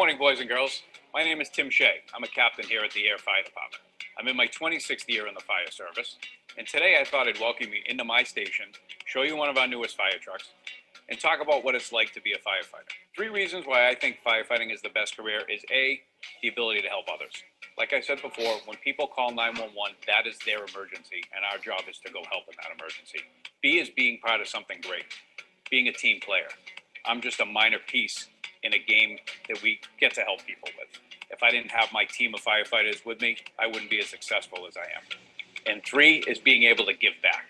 morning, boys and girls. My name is Tim Shea. I'm a captain here at the Air Fire Department. I'm in my 26th year in the fire service, and today I thought I'd welcome you into my station, show you one of our newest fire trucks, and talk about what it's like to be a firefighter. 3 reasons why I think firefighting is the best career is A, the ability to help others. Like I said before, when people call 911, that is their emergency, and our job is to go help in that emergency. B is being part of something great, being a team player. I'm just a minor piece in a game that we get to help people with. If I didn't have my team of firefighters with me, I wouldn't be as successful as I am. And 3 is being able to give back.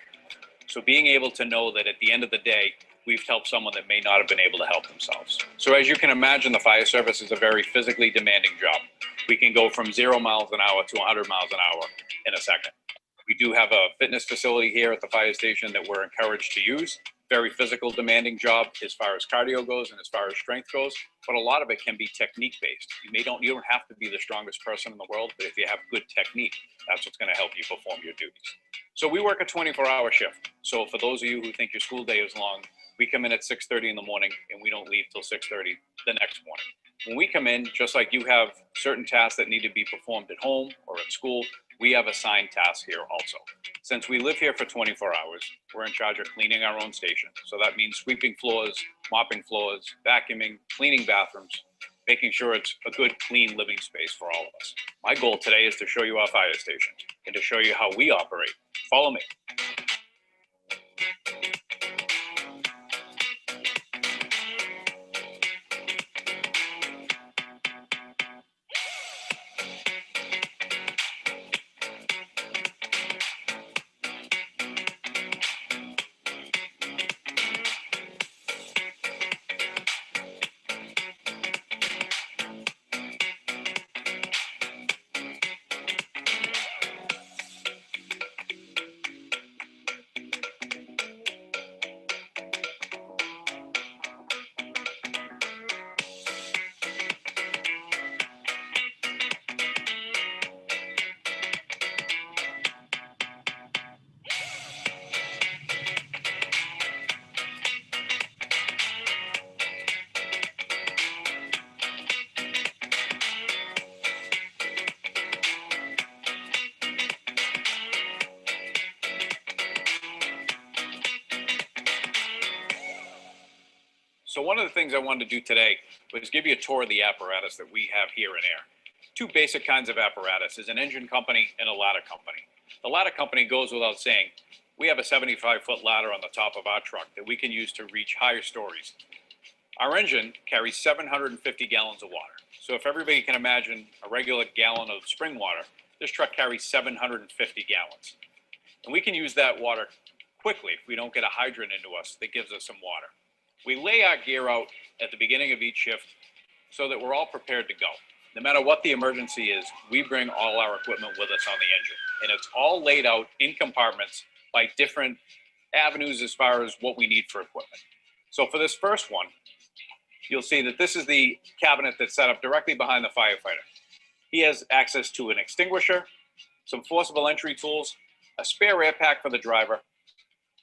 So being able to know that at the end of the day, we've helped someone that may not have been able to help themselves. So as you can imagine, the fire service is a very physically demanding job. We can go from 0 miles an hour to 100 miles an hour in a second. We do have a fitness facility here at the fire station that we're encouraged to use. Very physical, demanding job as far as cardio goes and as far as strength goes, but a lot of it can be technique based. You don't have to be the strongest person in the world, but if you have good technique, that's what's going to help you perform your duties. So we work a 24-hour shift. So for those of you who think your school day is long, we come in at 6:30 in the morning and we don't leave till 6:30 the next morning. When we come in, just like you have certain tasks that need to be performed at home or at school, we have assigned tasks here also. Since we live here for 24 hours, we're in charge of cleaning our own station. So that means sweeping floors, mopping floors, vacuuming, cleaning bathrooms, making sure it's a good, clean living space for all of us. My goal today is to show you our fire station and to show you how we operate. Follow me. So one of the things I wanted to do today was give you a tour of the apparatus that we have here in Air. 2 basic kinds of apparatus is an engine company and a ladder company. The ladder company goes without saying. We have a 75-foot ladder on the top of our truck that we can use to reach higher stories. Our engine carries 750 gallons of water. So if everybody can imagine a regular gallon of spring water, this truck carries 750 gallons. And we can use that water quickly if we don't get a hydrant into us that gives us some water. We lay our gear out at the beginning of each shift so that we're all prepared to go. No matter what the emergency is, we bring all our equipment with us on the engine. And it's all laid out in compartments by different avenues as far as what we need for equipment. So for this first one, you'll see that this is the cabinet that's set up directly behind the firefighter. He has access to an extinguisher, some forcible entry tools, a spare air pack for the driver.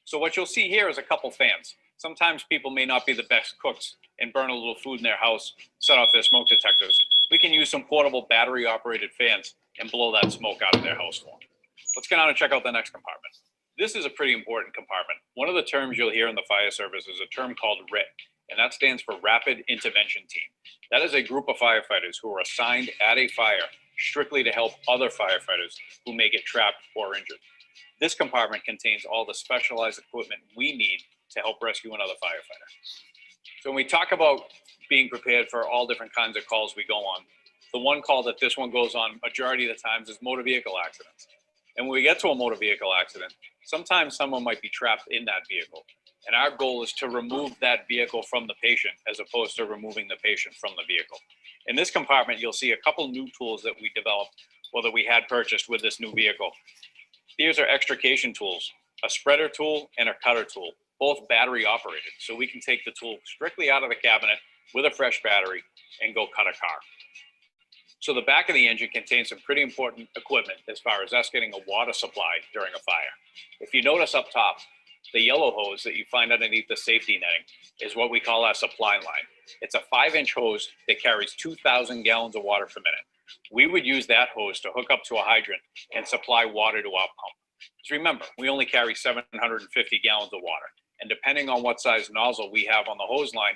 So what you'll see here is a couple fans. Sometimes people may not be the best cooks and burn a little food in their house, set off their smoke detectors. We can use some portable battery-operated fans and blow that smoke out of their house for them. Let's get on and check out the next compartment. This is a pretty important compartment. One of the terms you'll hear in the fire service is a term called RIT, and that stands for Rapid Intervention Team. That is a group of firefighters who are assigned at a fire strictly to help other firefighters who may get trapped or injured. This compartment contains all the specialized equipment we need to help rescue another firefighter. So when we talk about being prepared for all different kinds of calls we go on, the one call that this one goes on majority of the times is motor vehicle accidents. And when we get to a motor vehicle accident, sometimes someone might be trapped in that vehicle. And our goal is to remove that vehicle from the patient as opposed to removing the patient from the vehicle. In this compartment, you'll see a couple new tools that we developed or that we had purchased with this new vehicle. These are extrication tools, a spreader tool and a cutter tool, both battery operated. So we can take the tool strictly out of the cabinet with a fresh battery and go cut a car. So the back of the engine contains some pretty important equipment as far as us getting a water supply during a fire. If you notice up top, the yellow hose that you find underneath the safety netting is what we call our supply line. It's a 5-inch hose that carries 2,000 gallons of water per minute. We would use that hose to hook up to a hydrant and supply water to our pump. Just remember, we only carry 750 gallons of water, and depending on what size nozzle we have on the hose line,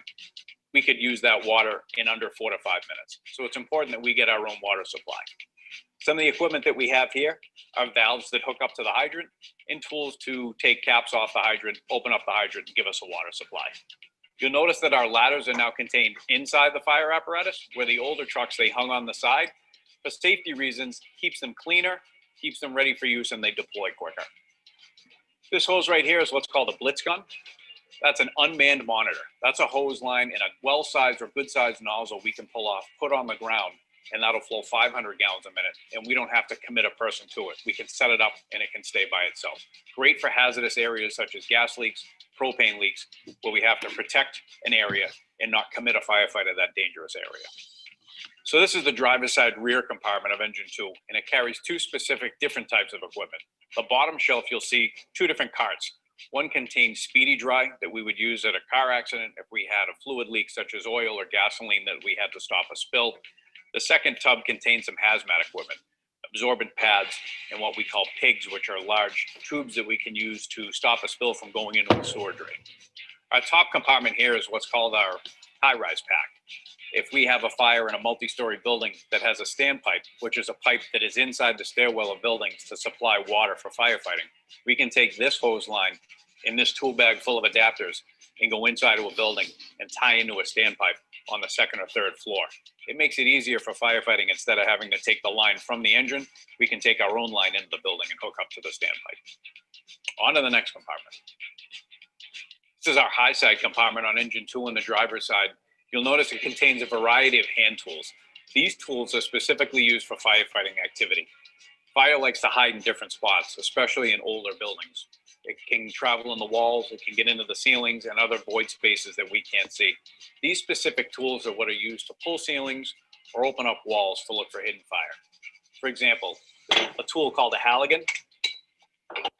we could use that water in under 4 to 5 minutes. So it's important that we get our own water supply. Some of the equipment that we have here are valves that hook up to the hydrant and tools to take caps off the hydrant, open up the hydrant, and give us a water supply. You'll notice that our ladders are now contained inside the fire apparatus, where the older trucks, they hung on the side. For safety reasons, keeps them cleaner, keeps them ready for use, and they deploy quicker. This hose right here is what's called a Blitz Gun. That's an unmanned monitor. That's a hose line and a well-sized or good-sized nozzle we can pull off, put on the ground, and that'll flow 500 gallons a minute, and we don't have to commit a person to it. We can set it up and it can stay by itself. Great for hazardous areas such as gas leaks, propane leaks, where we have to protect an area and not commit a firefighter to that dangerous area. So this is the driver's side rear compartment of engine 2, and it carries two specific different types of equipment. The bottom shelf, you'll see two different carts. One contains speedy dry that we would use at a car accident if we had a fluid leak such as oil or gasoline that we had to stop a spill. The second tub contains some hazmat equipment, absorbent pads, and what we call pigs, which are large tubes that we can use to stop a spill from going into a sewer drain. Our top compartment here is what's called our high-rise pack. If we have a fire in a multi-story building that has a standpipe, which is a pipe that is inside the stairwell of buildings to supply water for firefighting, we can take this hose line in this tool bag full of adapters and go inside of a building and tie into a standpipe on the second or third floor. It makes it easier for firefighting. Instead of having to take the line from the engine, we can take our own line into the building and hook up to the standpipe. On to the next compartment. This is our high side compartment on engine 2 on the driver's side. You'll notice it contains a variety of hand tools. These tools are specifically used for firefighting activity. Fire likes to hide in different spots, especially in older buildings. It can travel in the walls, it can get into the ceilings and other void spaces that we can't see. These specific tools are what are used to pull ceilings or open up walls to look for hidden fire. For example, a tool called a Halligan. It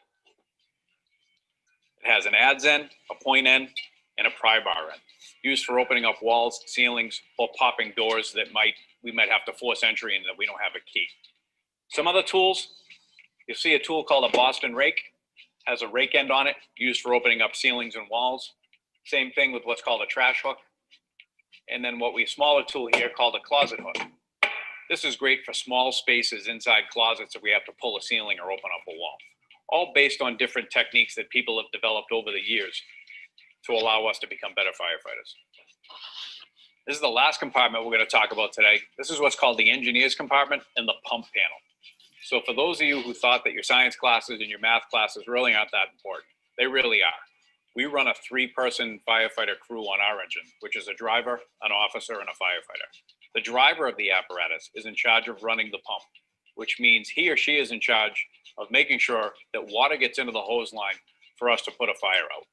has an adz end, a point end, and a pry bar end, used for opening up walls, ceilings, or popping doors that we might have to force entry in that we don't have a key. Some other tools, you'll see a tool called a Boston rake, has a rake end on it, used for opening up ceilings and walls. Same thing with what's called a trash hook. And then a smaller tool here called a closet hook. This is great for small spaces inside closets if we have to pull a ceiling or open up a wall. All based on different techniques that people have developed over the years to allow us to become better firefighters. This is the last compartment we're going to talk about today. This is what's called the engineer's compartment and the pump panel. So for those of you who thought that your science classes and your math classes really aren't that important, they really are. We run a 3-person firefighter crew on our engine, which is a driver, an officer, and a firefighter. The driver of the apparatus is in charge of running the pump, which means he or she is in charge of making sure that water gets into the hose line for us to put a fire out.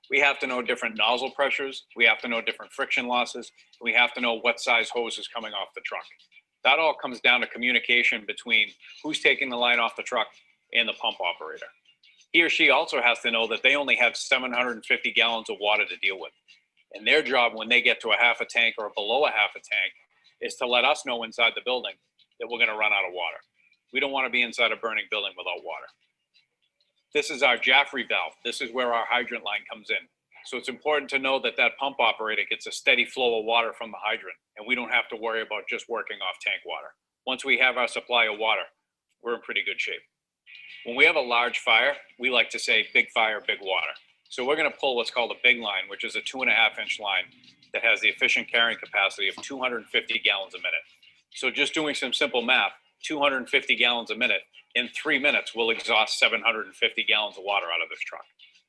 We have to know different nozzle pressures, we have to know different friction losses, we have to know what size hose is coming off the truck. That all comes down to communication between who's taking the line off the truck and the pump operator. He or she also has to know that they only have 750 gallons of water to deal with. And their job when they get to a half a tank or below a half a tank is to let us know inside the building that we're going to run out of water. We don't want to be inside a burning building without water. This is our Jaffrey valve. This is where our hydrant line comes in. So it's important to know that that pump operator gets a steady flow of water from the hydrant, and we don't have to worry about just working off tank water. Once we have our supply of water, we're in pretty good shape. When we have a large fire, we like to say big fire, big water. So we're going to pull what's called a big line, which is a 2.5-inch line that has the efficient carrying capacity of 250 gallons a minute. So just doing some simple math, 250 gallons a minute, in 3 minutes, we'll exhaust 750 gallons of water out of this truck.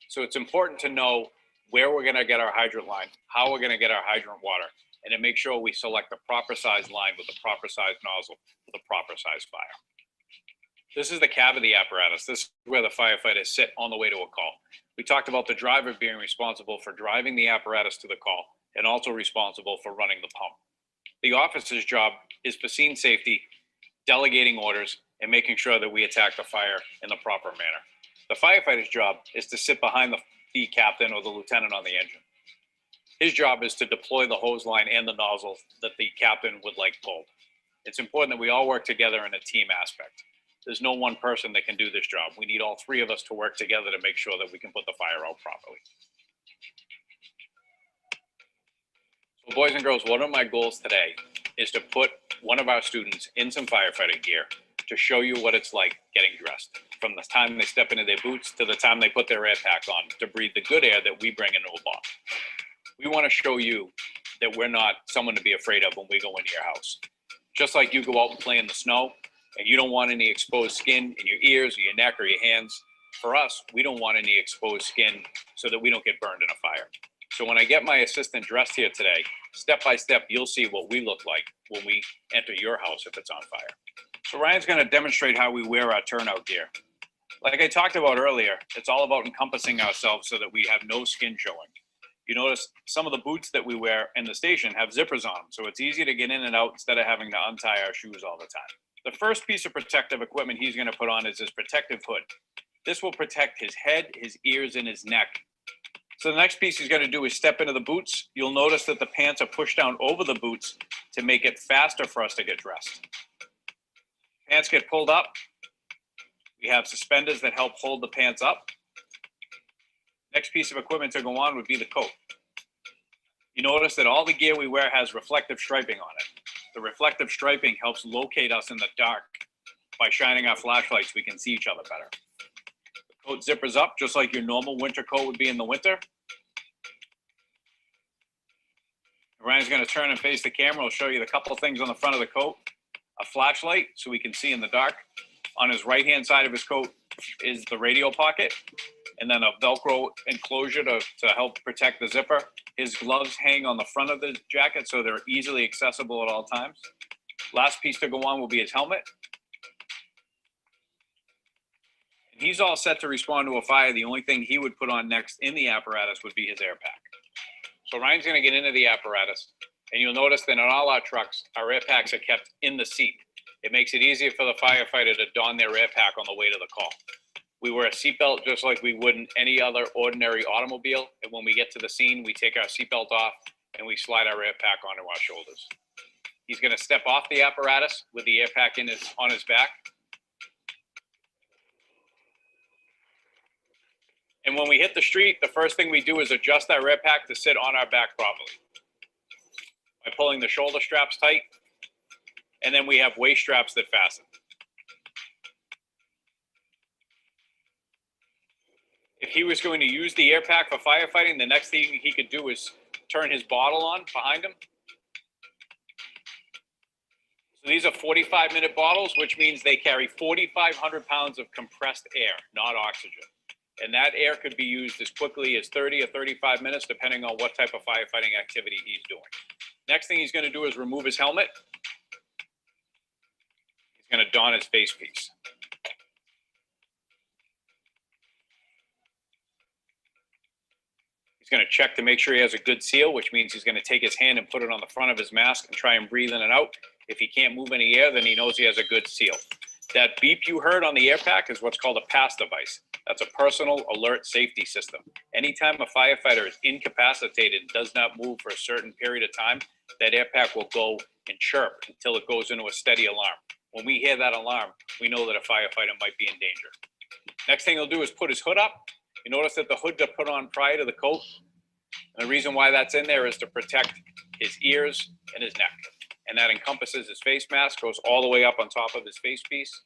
So it's important to know where we're going to get our hydrant line, how we're going to get our hydrant water, and to make sure we select the proper size line with the proper size nozzle for the proper size fire. This is the cab of the apparatus. This is where the firefighters sit on the way to a call. We talked about the driver being responsible for driving the apparatus to the call and also responsible for running the pump. The officer's job is for scene safety, delegating orders, and making sure that we attack the fire in the proper manner. The firefighter's job is to sit behind the captain or the lieutenant on the engine. His job is to deploy the hose line and the nozzle that the captain would like pulled. It's important that we all work together in a team aspect. There's no one person that can do this job. We need all three of us to work together to make sure that we can put the fire out properly. So boys and girls, one of my goals today is to put one of our students in some firefighter gear to show you what it's like getting dressed, from the time they step into their boots to the time they put their air pack on to breathe the good air that we bring into a box. We want to show you that we're not someone to be afraid of when we go into your house. Just like you go out and play in the snow and you don't want any exposed skin in your ears or your neck or your hands, for us, we don't want any exposed skin so that we don't get burned in a fire. So when I get my assistant dressed here today, step by step, you'll see what we look like when we enter your house if it's on fire. So Ryan's going to demonstrate how we wear our turnout gear. Like I talked about earlier, it's all about encompassing ourselves so that we have no skin showing. You notice some of the boots that we wear in the station have zippers on them, so it's easy to get in and out instead of having to untie our shoes all the time. The first piece of protective equipment he's going to put on is his protective hood. This will protect his head, his ears, and his neck. So the next piece he's going to do is step into the boots. You'll notice that the pants are pushed down over the boots to make it faster for us to get dressed. Pants get pulled up. We have suspenders that help hold the pants up. Next piece of equipment to go on would be the coat. You notice that all the gear we wear has reflective striping on it. The reflective striping helps locate us in the dark. By shining our flashlights, we can see each other better. The coat zippers up just like your normal winter coat would be in the winter. Ryan's going to turn and face the camera. I'll show you the couple of things on the front of the coat. A flashlight so we can see in the dark. On his right-hand side of his coat is the radio pocket, and then a Velcro enclosure to help protect the zipper. His gloves hang on the front of the jacket, so they're easily accessible at all times. Last piece to go on will be his helmet. And he's all set to respond to a fire. The only thing he would put on next in the apparatus would be his air pack. So Ryan's gonna get into the apparatus, and you'll notice that on all our trucks, our air packs are kept in the seat. It makes it easier for the firefighter to don their air pack on the way to the call. We wear a seatbelt just like we would in any other ordinary automobile. And when we get to the scene, we take our seatbelt off and we slide our air pack onto our shoulders. He's going to step off the apparatus with the air pack on his back. And when we hit the street, the first thing we do is adjust our air pack to sit on our back properly by pulling the shoulder straps tight. And then we have waist straps that fasten. If he was going to use the air pack for firefighting, the next thing he could do is turn his bottle on behind him. So these are 45-minute bottles, which means they carry 4,500 pounds of compressed air, not oxygen. And that air could be used as quickly as 30 or 35 minutes, depending on what type of firefighting activity he's doing. Next thing he's going to do is remove his helmet. He's going to don his face piece. He's going to check to make sure he has a good seal, which means he's going to take his hand and put it on the front of his mask and try and breathe in and out. If he can't move any air, then he knows he has a good seal. That beep you heard on the air pack is what's called a PASS device. That's a personal alert safety system. Anytime a firefighter is incapacitated and does not move for a certain period of time, that air pack will go and chirp until it goes into a steady alarm. When we hear that alarm, we know that a firefighter might be in danger. Next thing he'll do is put his hood up. You notice that the hood got put on prior to the coat. And the reason why that's in there is to protect his ears and his neck. And that encompasses his face mask, goes all the way up on top of his face piece.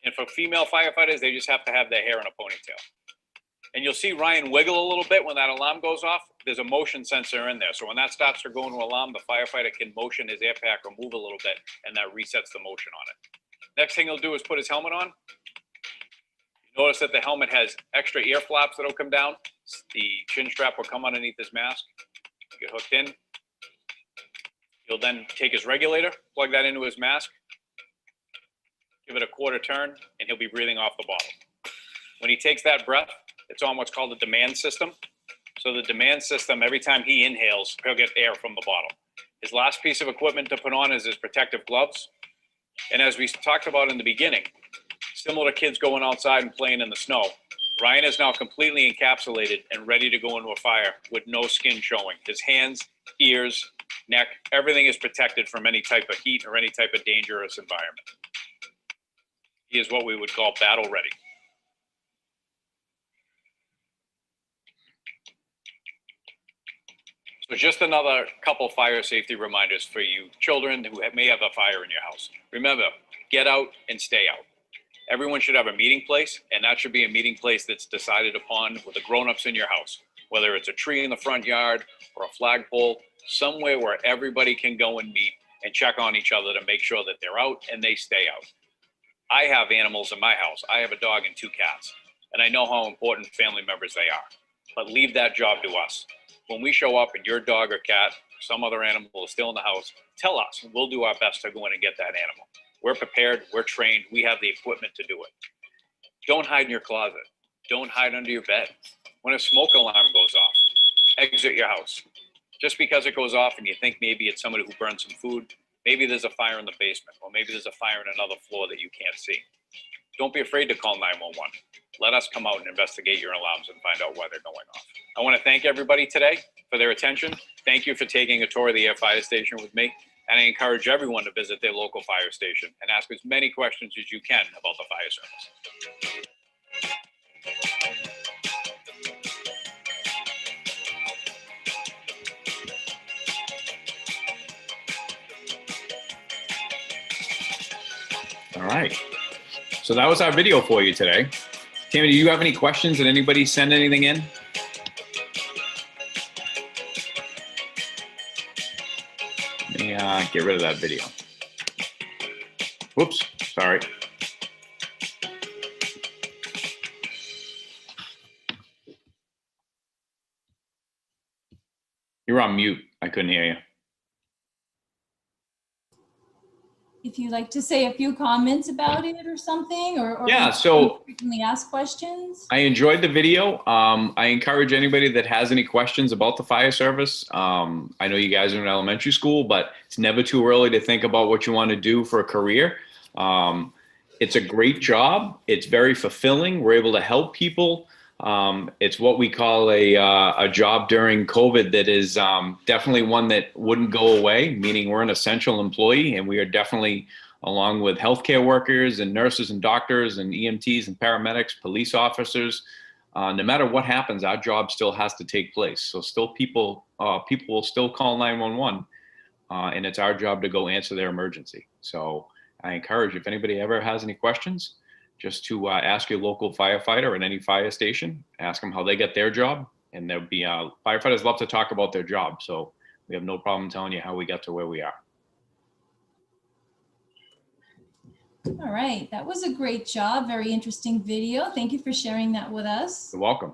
And for female firefighters, they just have to have their hair in a ponytail. And you'll see Ryan wiggle a little bit when that alarm goes off. There's a motion sensor in there. So when that starts to go into alarm, the firefighter can motion his air pack or move a little bit, and that resets the motion on it. Next thing he'll do is put his helmet on. Notice that the helmet has extra ear flaps that'll come down. The chin strap will come underneath his mask, get hooked in. He'll then take his regulator, plug that into his mask, give it a quarter turn, and he'll be breathing off the bottle. When he takes that breath, it's on what's called a demand system. So the demand system, every time he inhales, he'll get air from the bottle. His last piece of equipment to put on is his protective gloves. And as we talked about in the beginning, similar to kids going outside and playing in the snow, Ryan is now completely encapsulated and ready to go into a fire with no skin showing. His hands, ears, neck, everything is protected from any type of heat or any type of dangerous environment. He is what we would call battle ready. So just another couple fire safety reminders for you children who may have a fire in your house. Remember, get out and stay out. Everyone should have a meeting place, and that should be a meeting place that's decided upon with the grown-ups in your house, whether it's a tree in the front yard or a flagpole, somewhere where everybody can go and meet and check on each other to make sure that they're out and they stay out. I have animals in my house. I have a dog and 2 cats, and I know how important family members they are. But leave that job to us. When we show up and your dog or cat, some other animal is still in the house, tell us. We'll do our best to go in and get that animal. We're prepared, we're trained, we have the equipment to do it. Don't hide in your closet. Don't hide under your bed. When a smoke alarm goes off, exit your house. Just because it goes off and you think maybe it's somebody who burned some food, maybe there's a fire in the basement, or maybe there's a fire in another floor that you can't see. Don't be afraid to call 911. Let us come out and investigate your alarms and find out why they're going off. I want to thank everybody today for their attention. Thank you for taking a tour of the Air Fire Station with me. And I encourage everyone to visit their local fire station and ask as many questions as you can about the fire service. All right. So that was our video for you today. Tammy, do you have any questions? Did anybody send anything in? Let me get rid of that video. Whoops, sorry. You're on mute. I couldn't hear you. If you'd like to say a few comments about it or something, or Yeah, so frequently asked questions. I enjoyed the video. I encourage anybody that has any questions about the fire service. I know you guys are in elementary school, but it's never too early to think about what you want to do for a career. It's a great job. It's very fulfilling. We're able to help people. It's what we call a job during COVID that is definitely one that wouldn't go away, meaning we're an essential employee, and we are definitely, along with healthcare workers and nurses and doctors and EMTs and paramedics, police officers, no matter what happens, our job still has to take place. So still people will still call 911, and it's our job to go answer their emergency. So I encourage, if anybody ever has any questions, just to ask your local firefighter at any fire station, ask them how they get their job. And there'll be firefighters love to talk about their job. So we have no problem telling you how we got to where we are. All right, that was a great job. Very interesting video. Thank you for sharing that with us. You're welcome.